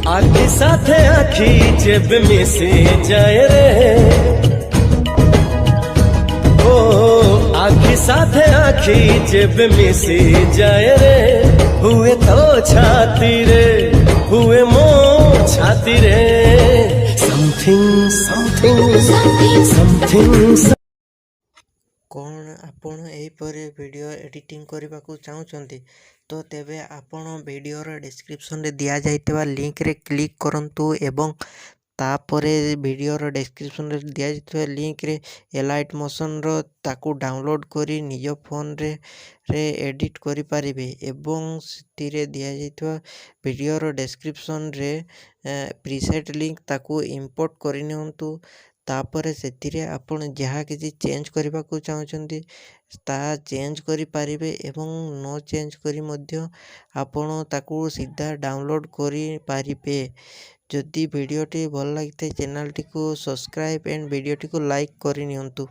आखि साथे आखि जेब मिसे जाए रे ओ आखि साथे आखि जेब मिसे जाए रे हुए तो छाती रे हुए मो छाती रे समथिंग समथिंग समथिंग कौन आपण एहीपरि वीडियो एडिटिंग करने को चाहते तो तेबे आपण वीडियोर डिस्क्रिप्शन रे दिया जाइतबा लिंक रे क्लिक करंतु एवं तापरे वीडियोर डिस्क्रिप्शन रे दिया जाइतबा लिंक रे एलाइट मोशन रो ताकू डाउनलोड करी निज फोन रे एडिट करि पारिबे एवं सितिरे दिया जाइतबा वीडियोर डिस्क्रिप्शन रे प्रीसेट लिंक ताकू इंपोर्ट करि नियंतु तापर से आपण जहाँ किसी चेंज करने को चाहते ता चेंज करि पारिबे एवं नो चेंज करी मध्य आपण ताकू सीधा डाउनलोड करि पारिबे। जदि वीडियोटी भल लगी चैनल टी को सब्सक्राइब एंड वीडियोटी को लाइक करि नियंतु।